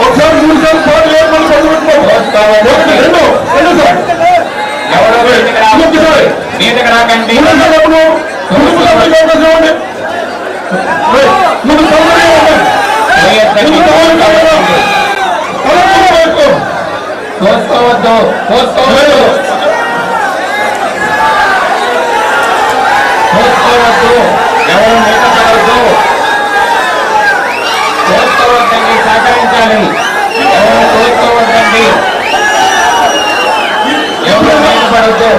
ఒకసారి 3 సార్లు పాటలు ఏర్పాటు రాకండి. కోసుకోవద్దు కోసుకోవద్దు కోసుకోవద్దు, ఎవరు మీటపడవద్దు, కోసుకోవద్దండి, సహకరించాలి. ఎవరు కోసుకోవద్దండి, ఎవరు మీటపడవద్దు,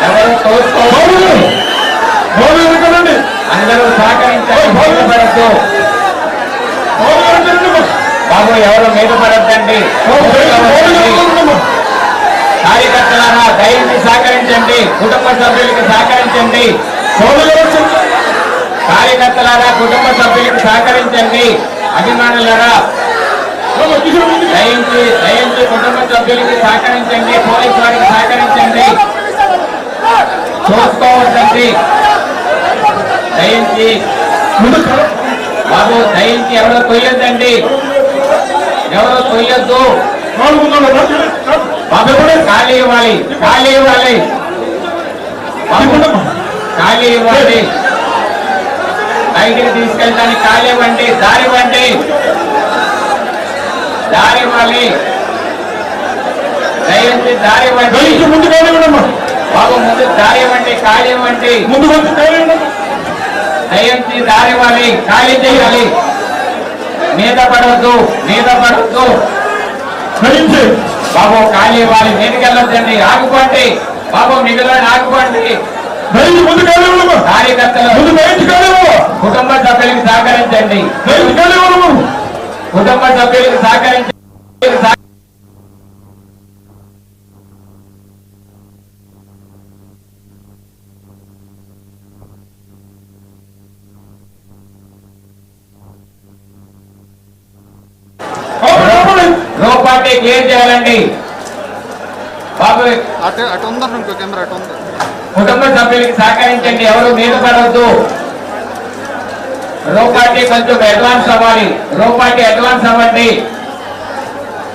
ఎవరు కోసుకోవద్దు, అందరూ సహకరించాలి. మీటపడద్దు బాబు, ఎవరు మీటపడద్దండి. కార్యకర్తలారా దయచేసి సహకరించండి, కుటుంబ సభ్యులకు సహకరించండి. కార్యకర్తలారా కుటుంబ సభ్యులకు సహకరించండి. అభిమానులారా దయించి కుటుంబ సభ్యులకి సహకరించండి. పోలీసు వారికి సహకరించండి. చూసుకోవద్దండి. దయించి బాబు, దయించి ఎవరో తొయ్యొద్దండి, ఎవరో తొయ్యొద్దు. బాబు ఖాళీ ఇవ్వాలి, ఖాళీ ఇవ్వాలి, ఖాళీ ఇవ్వాలి. బయటికి తీసుకెళ్ళడానికి ఖాళీ ఇవ్వండి, దారి ఇవ్వండి, దారి ఇవ్వాలి. దయించి దారి ఇవ్వండి. బాబు ముందు దారి ఇవ్వండి, ఖాళీ ఇవ్వండి. దయించి దారి ఇవ్వాలి, ఖాళీ చేయాలి. మీద పడవద్దు, మీద పడవద్దు. బాబు ఖాళీ ఇవ్వాలి, మీదకి వెళ్ళొద్దండి. ఆగుకోండి బాబు, మిగిలిన ఆగుకోండి. కార్యకర్తలు కుటుంబ సభ్యులకు సహకరించండి, కుటుంబ సభ్యులకు సహకరించండి. రోపాటి క్లియర్ చేయాలండి బాబు. కుటుంబ సభ్యులకి సహకరించండి, ఎవరు మీద పడవద్దు. రోపాటి కొంచెం అడ్వాన్స్ అవ్వాలి, రోపాటి అడ్వాన్స్ అవ్వండి.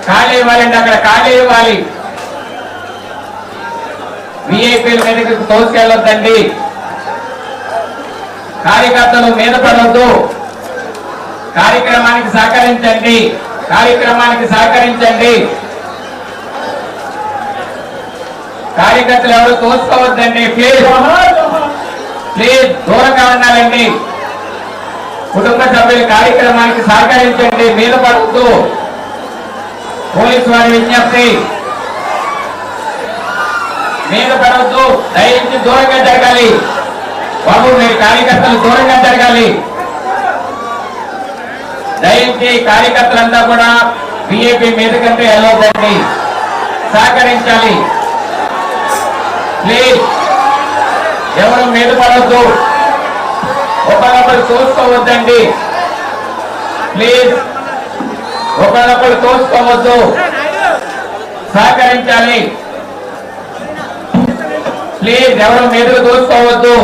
ఖాళీ ఇవ్వాలండి, అక్కడ ఖాళీ ఇవ్వాలి. విఐపీల మీదకి తోసుకెళ్ళొద్దండి. కార్యకర్తలు మీద పడవద్దు. కార్యక్రమానికి సహకరించండి, కార్యక్రమానికి సహకరించండి. కార్యకర్తలు ఎవరు తోసుకోవద్దండి. ప్లీజ్ ప్లీజ్ దూరంగా ఉండాలండి. కుటుంబ సభ్యుల కార్యక్రమానికి సహకరించండి, మీద పడవద్దు. పోలీసు వారి విజ్ఞప్తి, మీద పడవద్దు. దయచేసి దూరంగా జరగాలి బాబు, మీరు కార్యకర్తలు దూరంగా జరగాలి. దయచేసి కార్యకర్తలంతా కూడా బిఏపీ మీద కంటే వెళ్ళొద్దండి, సహకరించాలి. ప్లీజ్ ఎవరు మీద పడవద్దు, ఒకరినొకరు తోసుకోవద్దండి. ప్లీజ్ ఒకరినొకరు తోసుకోవద్దు, సహకరించాలి. ప్లీజ్ ఎవరు మీద తోసుకోవద్దు.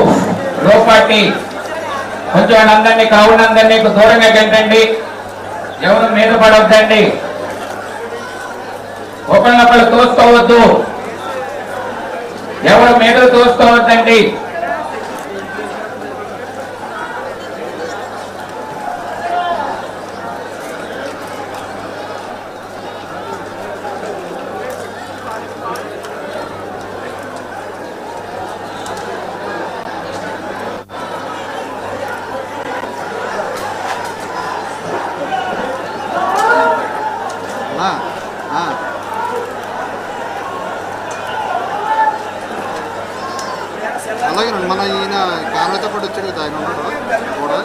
రోపాటి కొంచెం అందరినీ కావునందరినీ దూరంగా గంటండి, ఎవరు మీద పడవద్దండి. ఒకరినొకరు తోసుకోవద్దు, ఎవరు మీద తోసుకోవద్దండి. అలాగే మన ఈయన కారణతో పాటు వచ్చాడు, ఆయన ఉన్నాడు కూడా.